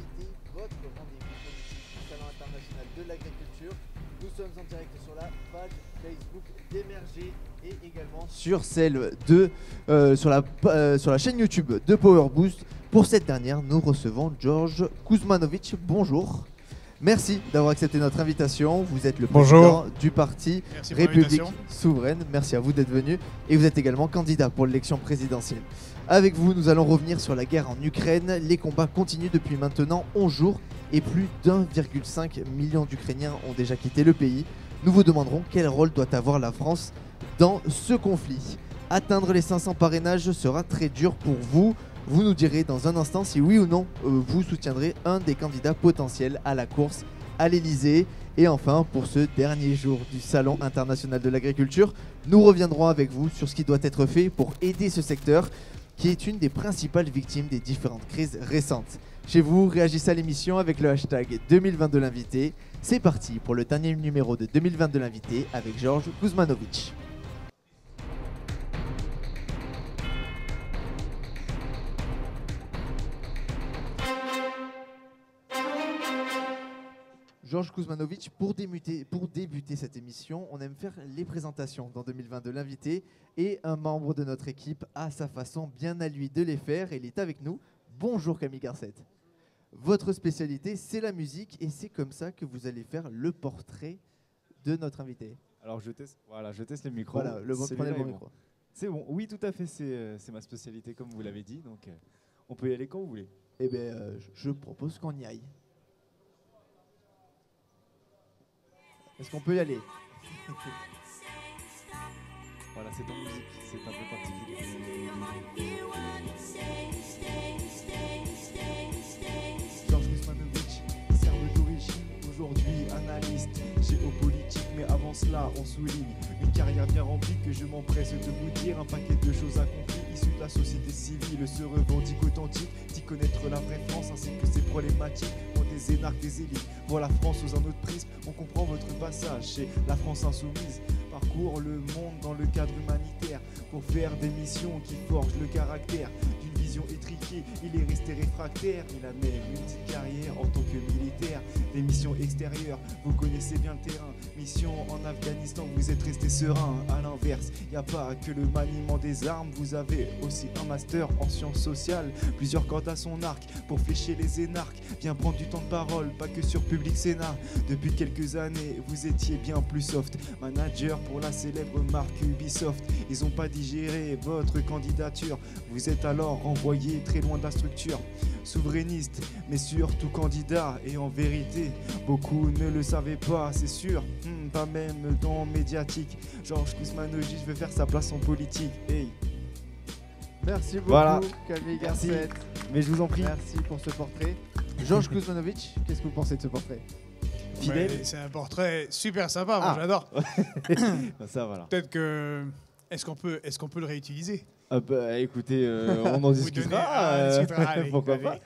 l'invité, votre rendez-vous politique du Salon international de l'agriculture. Nous sommes en direct sur la page Facebook d'Emerger et également sur celle de sur la chaîne YouTube de Power Boost. Pour cette dernière, nous recevons George Kuzmanovic. Bonjour. Merci d'avoir accepté notre invitation. Vous êtes le président du parti République Souveraine. Merci à vous d'être venu. Et vous êtes également candidat pour l'élection présidentielle. Avec vous, nous allons revenir sur la guerre en Ukraine. Les combats continuent depuis maintenant 11 jours et plus d'1,5 million d'Ukrainiens ont déjà quitté le pays. Nous vous demanderons quel rôle doit avoir la France dans ce conflit. Atteindre les 500 parrainages sera très dur pour vous. Vous nous direz dans un instant si oui ou non vous soutiendrez un des candidats potentiels à la course à l'Elysée. Et enfin, pour ce dernier jour du Salon international de l'agriculture, nous reviendrons avec vous sur ce qui doit être fait pour aider ce secteur qui est une des principales victimes des différentes crises récentes. Chez vous, réagissez à l'émission avec le hashtag 2022 l'invité. C'est parti pour le dernier numéro de 2022 l'invité avec George Kuzmanovic. George Kuzmanovic, pour débuter cette émission, on aime faire les présentations dans 2022 l'invité et un membre de notre équipe a sa façon bien à lui de les faire et il est avec nous. Bonjour Camille Garcette. Votre spécialité, c'est la musique et c'est comme ça que vous allez faire le portrait de notre invité. Alors je teste le micro. Voilà, prenez le bon micro. C'est bon, oui tout à fait, c'est ma spécialité comme vous l'avez dit, donc on peut y aller quand vous voulez. Eh bien, je propose qu'on y aille. Est-ce qu'on peut y aller? Voilà, c'est en musique, c'est un peu particulier. George Kuzmanovic, serbe d'origine, aujourd'hui analyste géopolitique, mais avant cela on souligne une carrière bien remplie que je m'empresse de vous dire, un paquet de choses accomplies, issues de la société civile, se revendique authentique, d'y connaître la vraie France ainsi que ses problématiques, des énarques, des élites. Voir la France sous un autre prisme, on comprend votre passage chez la France insoumise. Parcours le monde dans le cadre humanitaire pour faire des missions qui forgent le caractère. D'une vision étriquée, il est resté réfractaire. Il a même une petite carrière en tant que militaire. Des missions extérieures, vous connaissez bien le terrain. Mission en Afghanistan, vous êtes resté serein. À l'inverse, il n'y a pas que le maniement des armes. Vous avez aussi un master en sciences sociales. Plusieurs cordes à son arc pour flécher les énarques. Bien prendre du temps de parole, pas que sur Public Sénat. Depuis quelques années, vous étiez bien plus soft. Manager pour la célèbre marque Ubisoft. Ils n'ont pas digéré votre candidature. Vous êtes alors renvoyé très loin de la structure. Souverainiste, mais surtout candidat. Et en vérité, beaucoup ne le savaient pas, c'est sûr. Pas même dans médiatique. George Kuzmanovic veut faire sa place en politique. Hey. Merci beaucoup, voilà. Camille Garcette. Mais je vous en prie. Merci pour ce portrait. George Kuzmanovic, qu'est-ce que vous pensez de ce portrait? Fidèle. C'est un portrait super sympa, moi j'adore. Ça voilà. Peut-être que est-ce qu'on peut le réutiliser? Écoutez, on en discutera. Allez, pourquoi pas.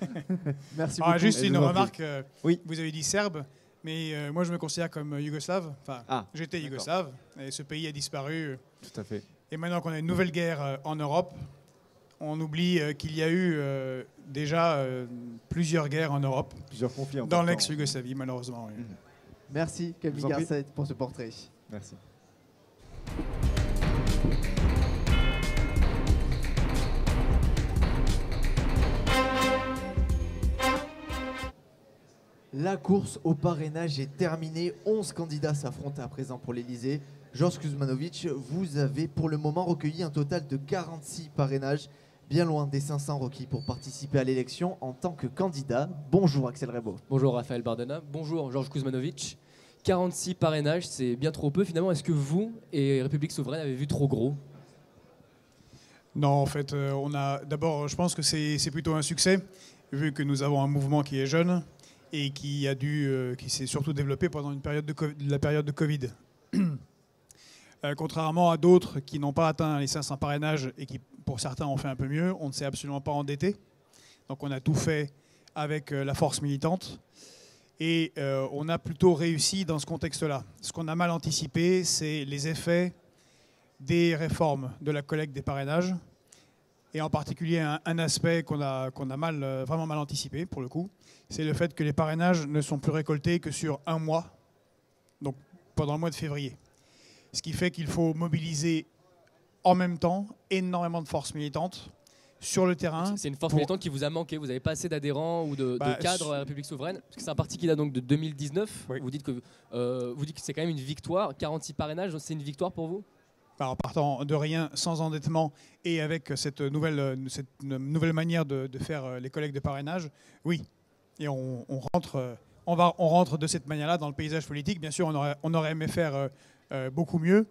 Merci beaucoup. Juste une remarque. Oui. Vous avez dit serbe, mais moi je me considère comme yougoslave. Enfin, j'étais yougoslave et ce pays a disparu. Tout à fait. Et maintenant qu'on a une nouvelle guerre en Europe, on oublie qu'il y a eu déjà plusieurs guerres en Europe. Plusieurs conflits en dans l'ex-Yougoslavie, malheureusement. Oui. Merci Camille Garcette pour ce portrait. Merci. La course au parrainage est terminée. 11 candidats s'affrontent à présent pour l'Elysée. George Kuzmanovic, vous avez pour le moment recueilli un total de 46 parrainages, bien loin des 500 requis pour participer à l'élection en tant que candidat. Bonjour Axel Rebaud. Bonjour Raphaël Bardana. Bonjour George Kuzmanovic. 46 parrainages, c'est bien trop peu. Finalement, est-ce que vous et République Souveraine avez vu trop gros? Non, en fait, d'abord, je pense que c'est plutôt un succès, vu que nous avons un mouvement qui est jeune et qui s'est surtout développé pendant la période de Covid. Contrairement à d'autres qui n'ont pas atteint les 500 parrainages et qui, pour certains, ont fait un peu mieux, on ne s'est absolument pas endetté. Donc on a tout fait avec la force militante. Et on a plutôt réussi dans ce contexte-là. Ce qu'on a mal anticipé, c'est les effets des réformes de la collecte des parrainages et en particulier un aspect qu'on a vraiment mal anticipé pour le coup, c'est le fait que les parrainages ne sont plus récoltés que sur un mois, donc pendant le mois de février. Ce qui fait qu'il faut mobiliser en même temps énormément de forces militantes sur le terrain. C'est une force militante qui vous a manqué, vous n'avez pas assez d'adhérents ou de cadres à la République souveraine, parce que c'est un parti qui date donc de 2019. Oui. Vous dites que c'est quand même une victoire, 46 parrainages, c'est une victoire pour vous? En partant de rien, sans endettement et avec cette nouvelle manière de faire les collectes de parrainage, oui. Et on rentre de cette manière-là dans le paysage politique. Bien sûr, on aurait aimé faire beaucoup mieux,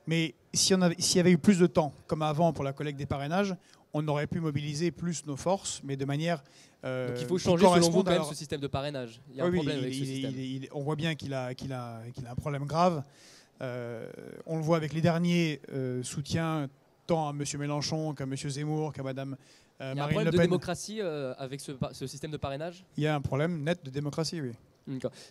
mais s'il y avait eu plus de temps, comme avant pour la collecte des parrainages, on aurait pu mobiliser plus nos forces, mais de manière donc il faut changer selon vous quand même ce système de parrainage. Il y a un problème avec ce système. On voit bien qu'il a un problème grave. On le voit avec les derniers soutiens, tant à M. Mélenchon qu'à M. Zemmour, qu'à Mme Marine Le Pen. Il y a un problème de démocratie avec ce système de parrainage? Il y a un problème net de démocratie, oui.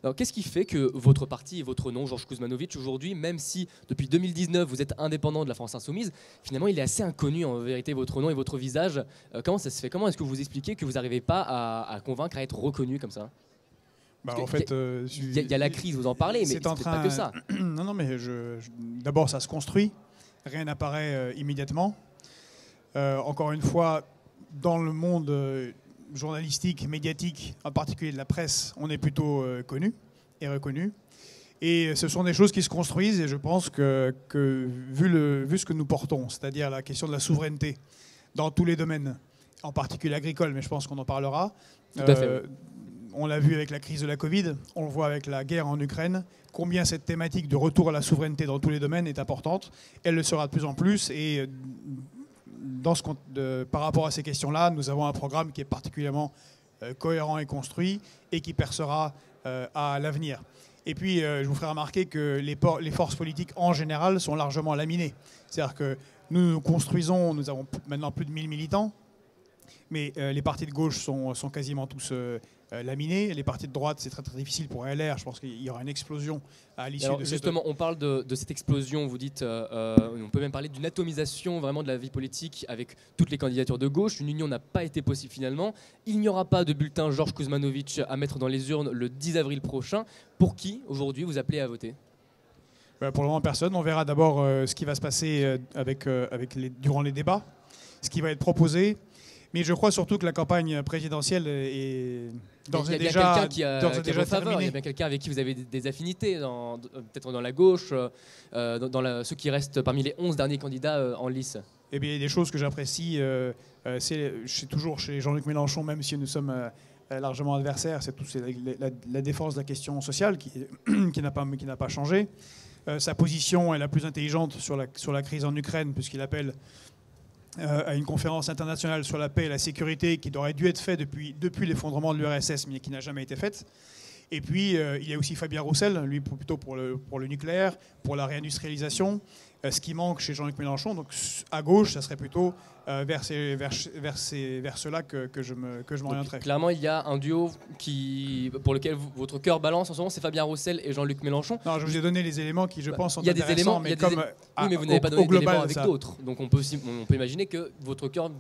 Alors, qu'est-ce qui fait que votre parti et votre nom, Georges Kuzmanović, aujourd'hui, même si depuis 2019 vous êtes indépendant de la France Insoumise, finalement il est assez inconnu en vérité, votre nom et votre visage. Comment ça se fait? Comment est-ce que vous expliquez que vous n'arrivez pas à convaincre, à être reconnu comme ça? En fait, il y a la crise, vous en parlez, mais c'est pas que ça. Non, mais d'abord ça se construit, rien n'apparaît immédiatement. Encore une fois, dans le monde journalistique, médiatique, en particulier de la presse, on est plutôt connu et reconnu. Et ce sont des choses qui se construisent, et je pense que vu ce que nous portons, c'est-à-dire la question de la souveraineté dans tous les domaines, en particulier agricole, mais je pense qu'on en parlera. Tout à fait. On l'a vu avec la crise de la Covid, on le voit avec la guerre en Ukraine, combien cette thématique de retour à la souveraineté dans tous les domaines est importante. Elle le sera de plus en plus, et par rapport à ces questions-là, nous avons un programme qui est particulièrement cohérent et construit et qui percera à l'avenir. Et puis, je vous ferai remarquer que les forces politiques en général sont largement laminées. C'est-à-dire que nous construisons, nous avons maintenant plus de 1000 militants, mais les partis de gauche sont quasiment tous laminés. Les partis de droite, c'est très très difficile pour LR. Je pense qu'il y aura une explosion à l'issue de cette... Justement, on parle de cette explosion, vous dites, on peut même parler d'une atomisation vraiment de la vie politique avec toutes les candidatures de gauche. Une union n'a pas été possible finalement. Il n'y aura pas de bulletin Georges Kuzmanović à mettre dans les urnes le 10 avril prochain. Pour qui, aujourd'hui, vous appelez à voter? Pour le moment, personne. On verra d'abord ce qui va se passer durant les débats, ce qui va être proposé. Mais je crois surtout que la campagne présidentielle est d'ores et déjà terminée. Il y a bien quelqu'un avec qui vous avez des affinités, peut-être dans la gauche, ceux qui restent parmi les 11 derniers candidats en lice. Eh bien, il y a des choses que j'apprécie. C'est toujours chez Jean-Luc Mélenchon, même si nous sommes largement adversaires, c'est la défense de la question sociale qui n'a pas changé. Sa position est la plus intelligente sur la crise en Ukraine, puisqu'il appelle à une conférence internationale sur la paix et la sécurité qui aurait dû être faite depuis l'effondrement de l'URSS, mais qui n'a jamais été faite. Et puis, il y a aussi Fabien Roussel, lui plutôt pour le nucléaire, pour la réindustrialisation, ce qui manque chez Jean-Luc Mélenchon. Donc, à gauche, ça serait plutôt vers cela que je m'orienterais. Clairement, il y a un duo pour lequel votre cœur balance en ce moment, c'est Fabien Roussel et Jean-Luc Mélenchon. Non, je vous ai donné les éléments qui, je pense, sont intéressants. Il y a des éléments, oui, mais vous n'avez pas donné d'éléments avec d'autres. Donc, on peut imaginer que votre cœur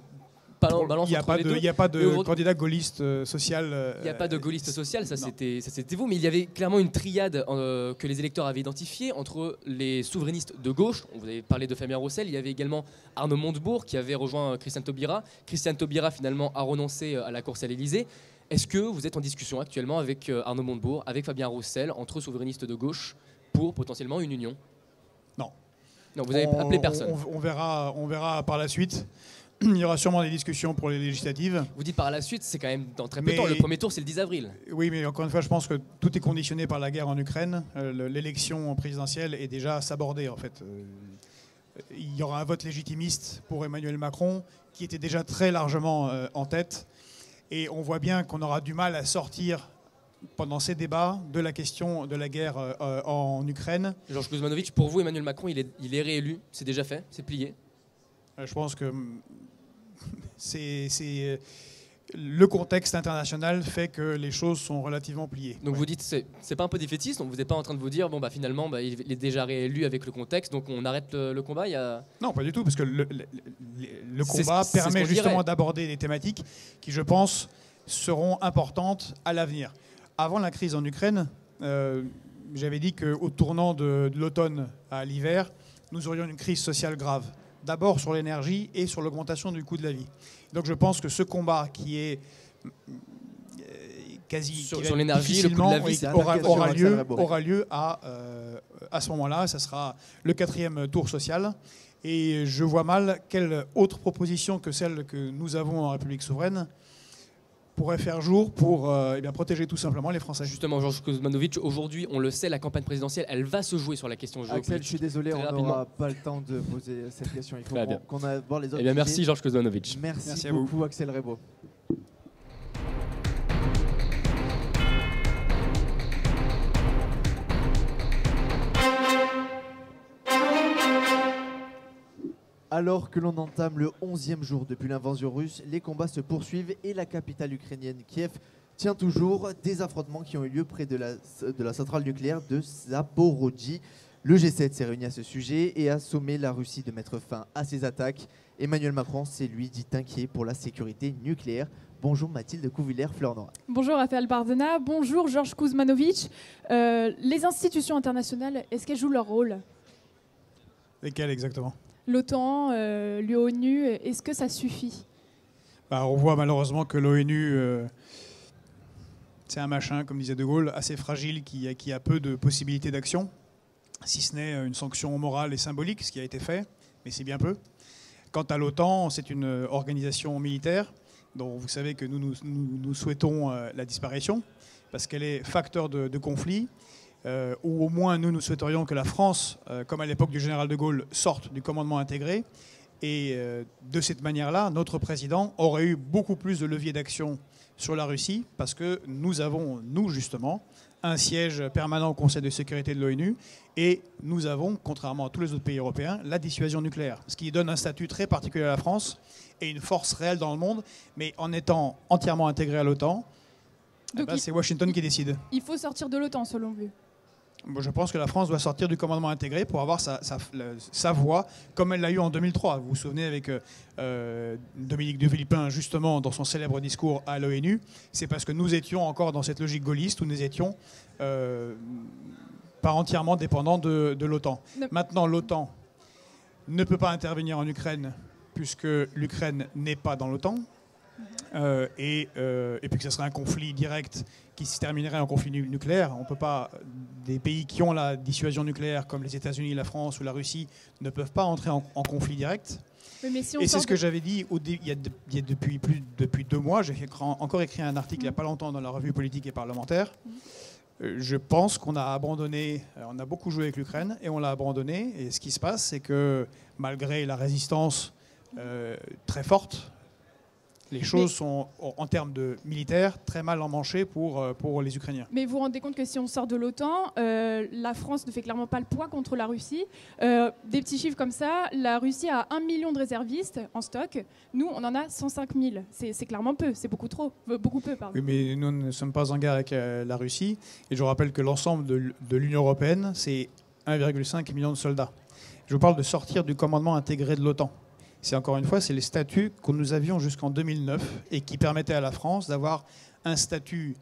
balance entre les deux. Il n'y a pas de candidat gaulliste social. Il n'y a pas de gaulliste social, ça c'était vous, mais il y avait clairement une triade que les électeurs avaient identifiée entre les souverainistes de gauche. Vous avez parlé de Fabien Roussel, il y avait également Arnaud Montebourg qui avait rejoint Christiane Taubira. Christiane Taubira finalement a renoncé à la course à l'Elysée. Est-ce que vous êtes en discussion actuellement avec Arnaud Montebourg, avec Fabien Roussel, entre souverainistes de gauche pour potentiellement une union? Non. Non, vous n'avez appelé personne. On verra par la suite. Il y aura sûrement des discussions pour les législatives. Vous dites par la suite, c'est quand même dans très peu de temps. Le premier tour, c'est le 10 avril. Oui, mais encore une fois, je pense que tout est conditionné par la guerre en Ukraine. L'élection présidentielle est déjà sabordée, en fait. Il y aura un vote légitimiste pour Emmanuel Macron, qui était déjà très largement en tête. Et on voit bien qu'on aura du mal à sortir, pendant ces débats, de la question de la guerre en Ukraine. Georges Kuzmanović, pour vous, Emmanuel Macron, il est réélu. C'est déjà fait, c'est plié. Je pense que le contexte international fait que les choses sont relativement pliées. Donc vous dites, c'est pas un peu défaitiste, donc vous n'êtes pas en train de vous dire, bon bah finalement il est déjà réélu avec le contexte, donc on arrête le combat. Non, pas du tout, parce que le combat c'est permet ce qu'on justement dirait. d'aborder des thématiques qui, je pense, seront importantes à l'avenir. Avant la crise en Ukraine, j'avais dit qu'au tournant de l'automne à l'hiver, nous aurions une crise sociale grave. D'abord sur l'énergie et sur l'augmentation du coût de la vie. Donc je pense que ce combat qui est quasi... Sur l'énergie, le coût de la vie, aura lieu à ce moment-là. Ça sera le 4e tour social. Et je vois mal quelle autre proposition que celle que nous avons en République souveraine pourrait faire jour pour protéger tout simplement les Français. Justement, Georges Kuzmanovic, aujourd'hui, on le sait, la campagne présidentielle, elle va se jouer sur la question géopolitique. Axel, je suis désolé, Très on rapidement. n'aura pas le temps de poser cette question. Il faut Très bien. qu'on aborde les autres. Eh bien, merci sujets. Georges Kuzmanovic. Merci à vous. beaucoup, Axel Rebaud. Alors que l'on entame le 11e jour depuis l'invasion russe, les combats se poursuivent et la capitale ukrainienne, Kiev, tient toujours des affrontements qui ont eu lieu près de la centrale nucléaire de Zaporozhye. Le G7 s'est réuni à ce sujet et a sommé la Russie de mettre fin à ses attaques. Emmanuel Macron s'est lui dit inquiet pour la sécurité nucléaire. Bonjour Mathilde Couvillère-Fleur-Noir. Bonjour Raphaël Bardena, bonjour Georges Kuzmanovic. Les institutions internationales, est-ce qu'elles jouent leur rôle? Lesquels exactement? L'OTAN, l'ONU, est-ce que ça suffit? On voit malheureusement que l'ONU, c'est un machin, comme disait De Gaulle, assez fragile, qui a peu de possibilités d'action, si ce n'est une sanction morale et symbolique, ce qui a été fait, mais c'est bien peu. Quant à l'OTAN, c'est une organisation militaire dont vous savez que nous souhaitons la disparition, parce qu'elle est facteur de conflit, ou au moins nous souhaiterions que la France, comme à l'époque du général de Gaulle, sorte du commandement intégré. Et de cette manière-là, notre président aurait eu beaucoup plus de leviers d'action sur la Russie, parce que nous avons, nous justement, un siège permanent au Conseil de sécurité de l'ONU, et nous avons, contrairement à tous les autres pays européens, la dissuasion nucléaire, ce qui donne un statut très particulier à la France et une force réelle dans le monde, mais en étant entièrement intégré à l'OTAN, c'est Washington qui décide. Il faut sortir de l'OTAN, selon vous? Je pense que la France doit sortir du commandement intégré pour avoir sa voix, comme elle l'a eu en 2003. Vous vous souvenez avec Dominique de Villepin, justement, dans son célèbre discours à l'ONU, c'est parce que nous étions encore dans cette logique gaulliste où nous étions pas entièrement dépendants de l'OTAN. Maintenant, l'OTAN ne peut pas intervenir en Ukraine puisque l'Ukraine n'est pas dans l'OTAN. Et puis que ce serait un conflit direct qui se terminerait en conflit nucléaire. On peut pas, des pays qui ont la dissuasion nucléaire comme les États-Unis, la France ou la Russie ne peuvent pas entrer en conflit direct. Mais si et c'est ce que j'avais dit depuis 2 mois. J'ai encore écrit un article il n'y a pas longtemps dans la revue politique et parlementaire. Je pense qu'on a abandonné, on a beaucoup joué avec l'Ukraine et on l'a abandonné. Et ce qui se passe, c'est que malgré la résistance très forte, les choses sont, en termes de militaires, très mal emmanchées pour les Ukrainiens. Mais vous vous rendez compte que si on sort de l'OTAN, la France ne fait clairement pas le poids contre la Russie. Des petits chiffres comme ça, la Russie a 1 million de réservistes en stock. Nous, on en a 105 000. C'est clairement peu, c'est beaucoup peu. Pardon. Oui, mais nous ne sommes pas en guerre avec la Russie. Et je vous rappelle que l'ensemble de l'Union européenne, c'est 1,5 million de soldats. Je vous parle de sortir du commandement intégré de l'OTAN. C'est encore une fois, c'est les statuts que nous avions jusqu'en 2009 et qui permettaient à la France d'avoir un statut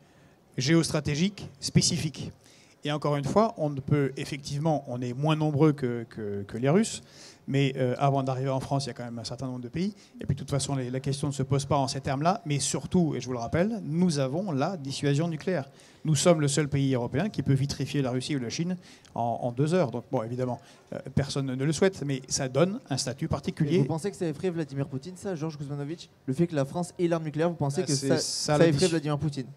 géostratégique spécifique. Et encore une fois, on ne peut effectivement, on est moins nombreux que les Russes, mais avant d'arriver en France, il y a quand même un certain nombre de pays. Et puis de toute façon, la question ne se pose pas en ces termes-là, mais surtout, et je vous le rappelle, nous avons la dissuasion nucléaire. Nous sommes le seul pays européen qui peut vitrifier la Russie ou la Chine en 2 heures. Donc bon, évidemment, personne ne le souhaite, mais ça donne un statut particulier. Et vous pensez que ça effraie Vladimir Poutine, ça, Georges Kuzmanovic? Le fait que la France ait l'arme nucléaire, vous pensez que ça effraie Vladimir Poutine?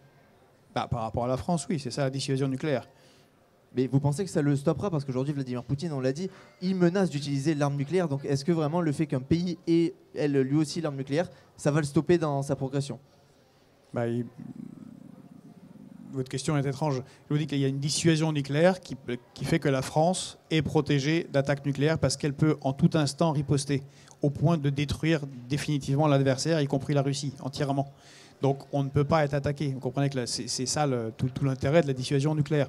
Par rapport à la France, oui, c'est ça la dissuasion nucléaire. Mais vous pensez que ça le stoppera? Parce qu'aujourd'hui, Vladimir Poutine, on l'a dit, il menace d'utiliser l'arme nucléaire. Donc est-ce que vraiment le fait qu'un pays ait, lui aussi, l'arme nucléaire, ça va le stopper dans sa progression? votre question est étrange. Je vous dis qu'il y a une dissuasion nucléaire qui fait que la France est protégée d'attaques nucléaires parce qu'elle peut en tout instant riposter au point de détruire définitivement l'adversaire, y compris la Russie, entièrement. Donc on ne peut pas être attaqué. Vous comprenez que c'est ça tout l'intérêt de la dissuasion nucléaire.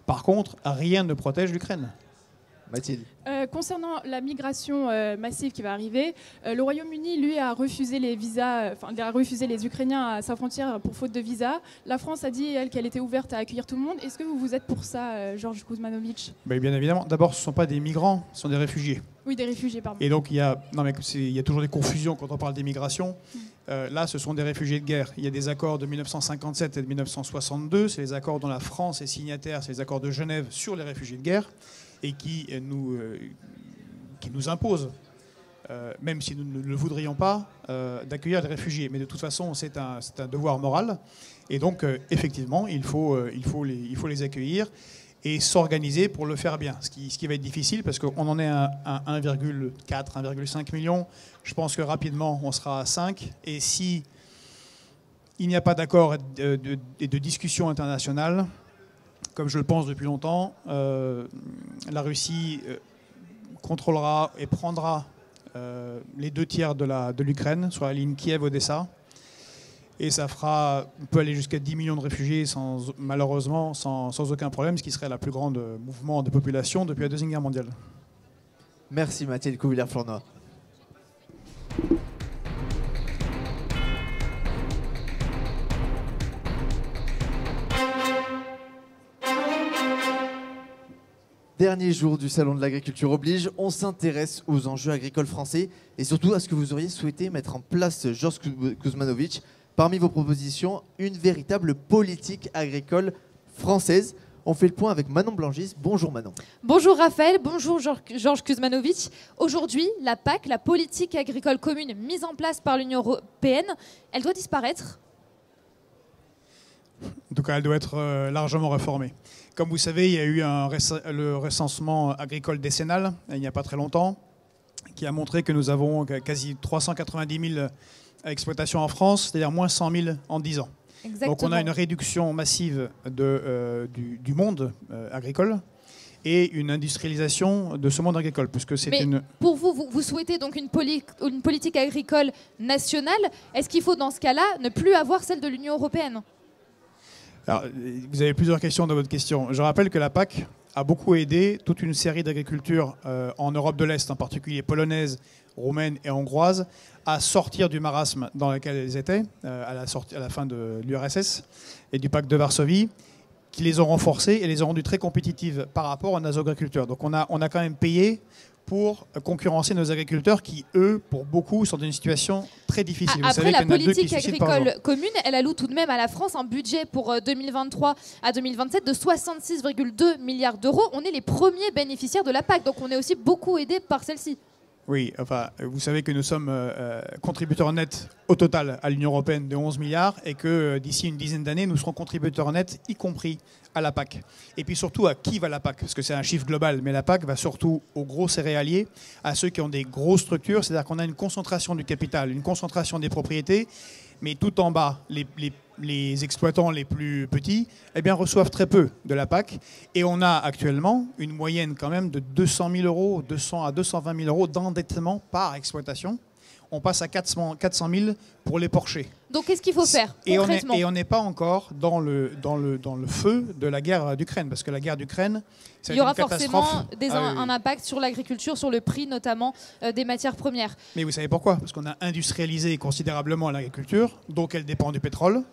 Par contre, rien ne protège l'Ukraine. Mathilde. Concernant la migration massive qui va arriver, le Royaume-Uni, lui, a refusé les visas, il a refusé les Ukrainiens à sa frontière pour faute de visa. La France a dit, elle, qu'elle était ouverte à accueillir tout le monde. Est-ce que vous êtes pour ça, Georges Kuzmanovic? Bien évidemment. D'abord, ce ne sont pas des migrants, ce sont des réfugiés. Oui, des réfugiés, pardon. Et donc, il y a toujours des confusions quand on parle d'immigration. Là, ce sont des réfugiés de guerre. Il y a des accords de 1957 et de 1962. C'est les accords dont la France est signataire. C'est les accords de Genève sur les réfugiés de guerre et qui nous imposent, même si nous ne le voudrions pas, d'accueillir les réfugiés. Mais de toute façon, c'est un devoir moral. Et donc, effectivement, il faut les accueillir et s'organiser pour le faire bien. Ce qui va être difficile parce qu'on en est à 1,4, 1,5 million. Je pense que rapidement, on sera à 5. Et si il n'y a pas d'accord et de discussion internationale, comme je le pense depuis longtemps, la Russie contrôlera et prendra les 2 tiers de l'Ukraine sur la ligne Kiev-Odessa. Et ça on peut aller jusqu'à 10 millions de réfugiés malheureusement sans aucun problème, ce qui serait le plus grand mouvement de population depuis la Deuxième Guerre mondiale. Merci Mathilde Couvillère-Flournoy. Dernier jour du Salon de l'Agriculture oblige, on s'intéresse aux enjeux agricoles français et surtout à ce que vous auriez souhaité mettre en place, Georges Kuzmanovic. Parmi vos propositions, une véritable politique agricole française. On fait le point avec Manon Blangis. Bonjour Manon. Bonjour Raphaël, bonjour Georges Kuzmanovic. Aujourd'hui, la PAC, la politique agricole commune mise en place par l'Union européenne, elle doit disparaître. En tout cas, elle doit être largement réformée. Comme vous savez, il y a eu le recensement agricole décennal, il n'y a pas très longtemps, qui a montré que nous avons quasi 390 000 exploitations en France, c'est-à-dire moins 100 000 en 10 ans. Exactement. Donc on a une réduction massive du monde agricole et une industrialisation de ce monde agricole, puisque c'est une... Pour vous souhaitez donc une politique agricole nationale. Est-ce qu'il faut dans ce cas-là ne plus avoir celle de l'Union européenne ? Alors, vous avez plusieurs questions dans votre question. Je rappelle que la PAC a beaucoup aidé toute une série d'agricultures en Europe de l'Est, en particulier polonaise, roumaine et hongroise, à sortir du marasme dans lequel elles étaient à la fin de l'URSS et du pacte de Varsovie, qui les ont renforcées et les ont rendues très compétitives par rapport à nos agriculteurs. Donc on a quand même payé pour concurrencer nos agriculteurs qui, eux, pour beaucoup, sont dans une situation très difficile. Après, la politique agricole commune, elle alloue tout de même à la France un budget pour 2023 à 2027 de 66,2 milliards d'euros. On est les premiers bénéficiaires de la PAC, donc on est aussi beaucoup aidés par celle-ci. Oui, enfin, vous savez que nous sommes contributeurs nets au total à l'Union européenne de 11 milliards et que d'ici une dizaine d'années, nous serons contributeurs nets, y compris à la PAC. Et puis surtout, à qui va la PAC? Parce que c'est un chiffre global, mais la PAC va surtout aux gros céréaliers, à ceux qui ont des grosses structures, c'est-à-dire qu'on a une concentration du capital, une concentration des propriétés, mais tout en bas, les exploitants les plus petits reçoivent très peu de la PAC. Et on a actuellement une moyenne quand même de 200 000 euros, 200 à 220 000 euros d'endettement par exploitation. On passe à 400 000 pour les porchers. Donc qu'est-ce qu'il faut faire concrètement ? Et on n'est pas encore dans le feu de la guerre d'Ukraine, parce que la guerre d'Ukraine, c'est une catastrophe. Il y aura forcément un impact sur l'agriculture, sur le prix notamment des matières premières. Mais vous savez pourquoi ? Parce qu'on a industrialisé considérablement l'agriculture, donc elle dépend du pétrole,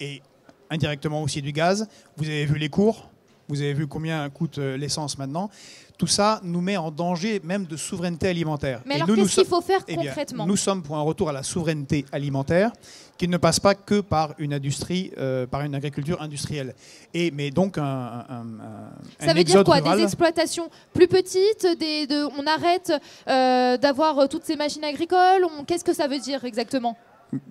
et indirectement aussi du gaz. Vous avez vu les cours, vous avez vu combien coûte l'essence maintenant. Tout ça nous met en danger même de souveraineté alimentaire. Mais alors qu'est-ce qu'il faut faire concrètement ? Nous sommes pour un retour à la souveraineté alimentaire qui ne passe pas que par une industrie, par une agriculture industrielle. Mais donc ça veut dire quoi ? Des exploitations plus petites, on arrête d'avoir toutes ces machines agricoles. Qu'est-ce que ça veut dire exactement ?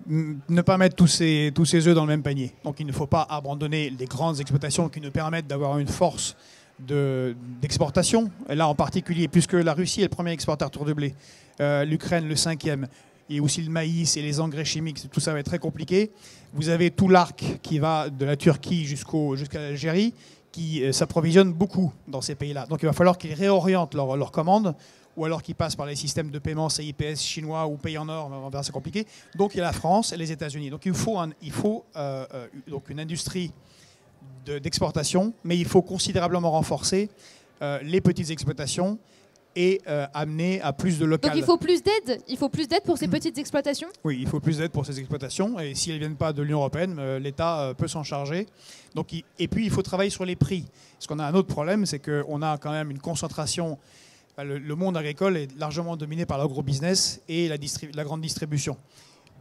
Ne pas mettre tous ces œufs dans le même panier. Donc il ne faut pas abandonner les grandes exploitations qui nous permettent d'avoir une force d'exportation. Là en particulier, puisque la Russie est le premier exportateur de blé, l'Ukraine le 5e. et aussi le maïs et les engrais chimiques, tout ça va être très compliqué. Vous avez tout l'arc qui va de la Turquie jusqu'à l'Algérie, qui s'approvisionne beaucoup dans ces pays-là. Donc il va falloir qu'ils réorientent leurs commandes, ou alors qu'ils passent par les systèmes de paiement CIPS chinois ou pays en or, on verra, c'est compliqué. Donc il y a la France et les États-Unis. Donc il faut donc une industrie d'exportation, mais il faut considérablement renforcer les petites exploitations et amener à plus de local. Donc il faut plus d'aide. Il faut plus d'aide pour ces petites exploitations. Oui, il faut plus d'aide pour ces exploitations. Et si elles ne viennent pas de l'Union européenne, l'État peut s'en charger. Donc, et puis il faut travailler sur les prix. Parce qu'on a un autre problème, c'est qu'on a quand même une concentration. Le monde agricole est largement dominé par l'agrobusiness et la grande distribution.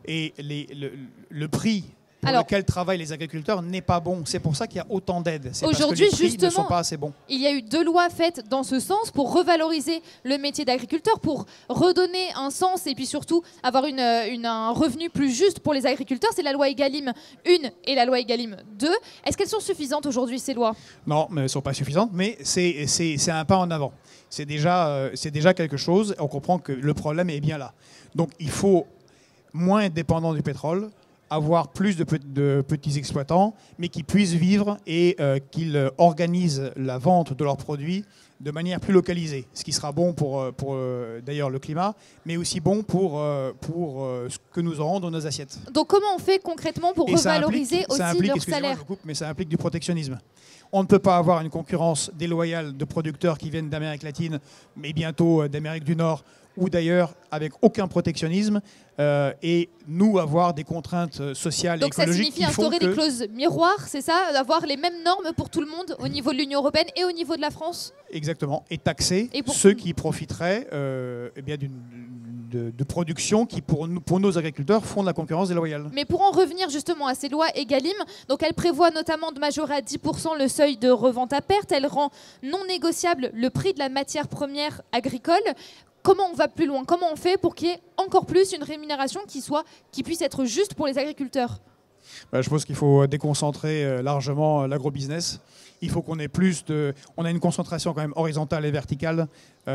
Et le prix pour lequel travaillent les agriculteurs n'est pas bon. C'est pour ça qu'il y a autant d'aides. Aujourd'hui, justement, ne sont pas assez bons. Il y a eu 2 lois faites dans ce sens pour revaloriser le métier d'agriculteur, pour redonner un sens et puis surtout avoir un revenu plus juste pour les agriculteurs. C'est la loi Egalim 1 et la loi Egalim 2. Est-ce qu'elles sont suffisantes aujourd'hui, ces lois? Non, mais elles ne sont pas suffisantes, mais c'est un pas en avant. C'est déjà quelque chose. On comprend que le problème est bien là. Donc il faut moins être dépendant du pétrole, avoir plus de petits exploitants, mais qui puissent vivre et qu'ils organisent la vente de leurs produits de manière plus localisée, ce qui sera bon pour d'ailleurs le climat, mais aussi bon pour ce que nous aurons dans nos assiettes. Donc comment on fait concrètement pour revaloriser aussi leur salaire? Mais ça implique du protectionnisme. On ne peut pas avoir une concurrence déloyale de producteurs qui viennent d'Amérique latine, mais bientôt d'Amérique du Nord ou d'ailleurs, avec aucun protectionnisme, et nous avoir des contraintes sociales et écologiques. Donc ça signifie instaurer des clauses miroirs, c'est ça? Avoir les mêmes normes pour tout le monde au niveau de l'Union européenne et au niveau de la France? Exactement, et taxer ceux qui profiteraient de production qui, pour nos agriculteurs, font de la concurrence déloyale. Mais pour en revenir justement à ces lois Egalim, donc elle prévoit notamment de majorer à 10% le seuil de revente à perte, elle rend non négociable le prix de la matière première agricole. Comment on va plus loin? Comment on fait pour qu'il y ait encore plus une rémunération qui puisse être juste pour les agriculteurs? Je pense qu'il faut déconcentrer largement l'agrobusiness. Il faut qu'on ait on a une concentration quand même horizontale et verticale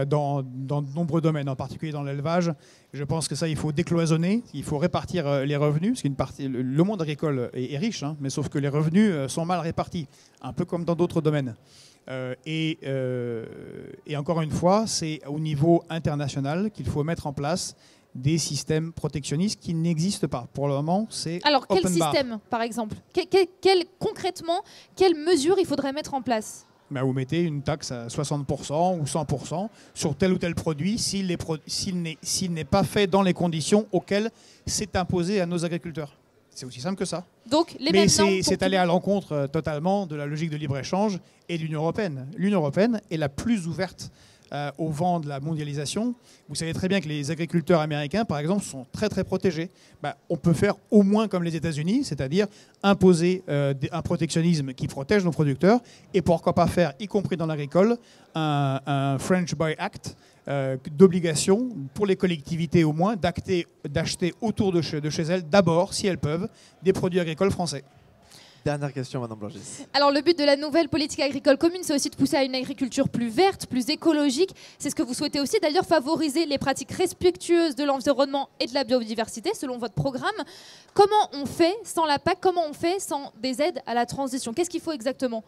dans de nombreux domaines, en particulier dans l'élevage. Je pense que ça, il faut décloisonner, il faut répartir les revenus, parce qu'une partie, le monde agricole est riche, hein, mais sauf que les revenus sont mal répartis, un peu comme dans d'autres domaines. Et encore une fois, c'est au niveau international qu'il faut mettre en place des systèmes protectionnistes qui n'existent pas. Pour le moment, c'est Alors, quel système, par exemple? Concrètement, quelles mesures il faudrait mettre en place? Vous mettez une taxe à 60% ou 100% sur tel ou tel produit s'il n'est pas fait dans les conditions auxquelles c'est imposé à nos agriculteurs. C'est aussi simple que ça. Donc, mais c'est aller à l'encontre totalement de la logique de libre-échange et de l'Union européenne. L'Union européenne est la plus ouverte au vent de la mondialisation. Vous savez très bien que les agriculteurs américains, par exemple, sont très très protégés. On peut faire au moins comme les États-Unis, c'est-à-dire imposer un protectionnisme qui protège nos producteurs, et pourquoi pas faire, y compris dans l'agricole, un French Buy Act d'obligation pour les collectivités au moins d'acheter autour de chez elles, d'abord, si elles peuvent, des produits agricoles français. Dernière question, Madame Blangis. Alors, le but de la nouvelle politique agricole commune, c'est aussi de pousser à une agriculture plus verte, plus écologique. C'est ce que vous souhaitez aussi, d'ailleurs, favoriser les pratiques respectueuses de l'environnement et de la biodiversité, selon votre programme. Comment on fait sans la PAC? Comment on fait sans des aides à la transition? Qu'est-ce qu'il faut exactement?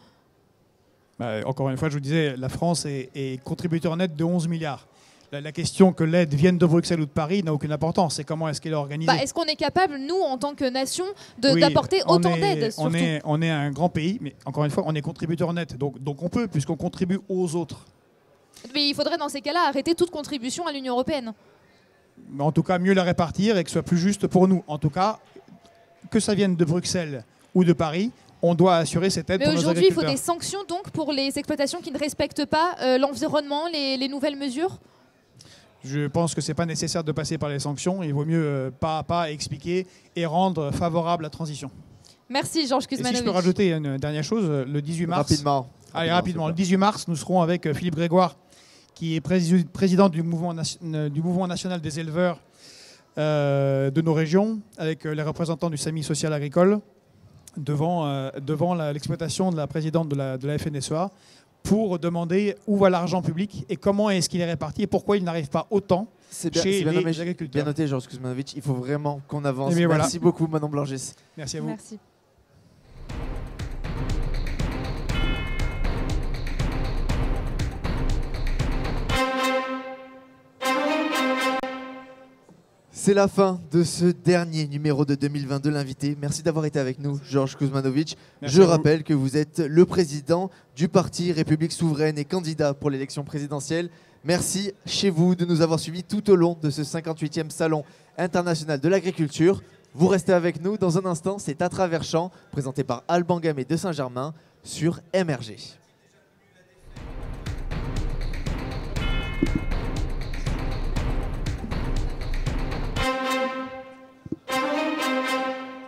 Encore une fois, je vous disais, la France est contributeur net de 11 milliards. La question que l'aide vienne de Bruxelles ou de Paris n'a aucune importance. C'est comment est-ce qu'elle est organisée. Est-ce qu'on est capable, nous, en tant que nation, d'apporter autant d'aide? On est un grand pays, mais encore une fois, on est contributeur net. Donc on peut, puisqu'on contribue aux autres. Mais il faudrait, dans ces cas-là, arrêter toute contribution à l'Union européenne. En tout cas, mieux la répartir et que ce soit plus juste pour nous. En tout cas, que ça vienne de Bruxelles ou de Paris, on doit assurer cette aide pour nos agriculteurs. Mais aujourd'hui, il faut des sanctions donc pour les exploitations qui ne respectent pas l'environnement, les nouvelles mesures? Je pense que ce n'est pas nécessaire de passer par les sanctions. Il vaut mieux pas à pas expliquer et rendre favorable la transition. Merci Georges Kuzmanovic. Et si je peux rajouter une dernière chose, le 18 mars... Rapidement. Le 18 mars, nous serons avec Philippe Grégoire, qui est président du mouvement national des éleveurs de nos régions, avec les représentants du SAMI social agricole, devant l'exploitation de la présidente de la FNSEA, pour demander où va l'argent public et comment est-ce qu'il est réparti et pourquoi il n'arrive pas autant chez les agriculteurs. Bien noté, Georges Kuzmanovic. Il faut vraiment qu'on avance. Merci voilà. Beaucoup, Manon Blangès. Merci à vous. Merci. C'est la fin de ce dernier numéro de 2022, l'invité. Merci d'avoir été avec nous, Georges Kuzmanovic. Je rappelle que vous êtes le président du parti République Souveraine et candidat pour l'élection présidentielle. Merci chez vous de nous avoir suivis tout au long de ce 58e Salon international de l'agriculture. Vous restez avec nous. Dans un instant, c'est À travers champs, présenté par Alban Gamay de Saint-Germain sur MRG.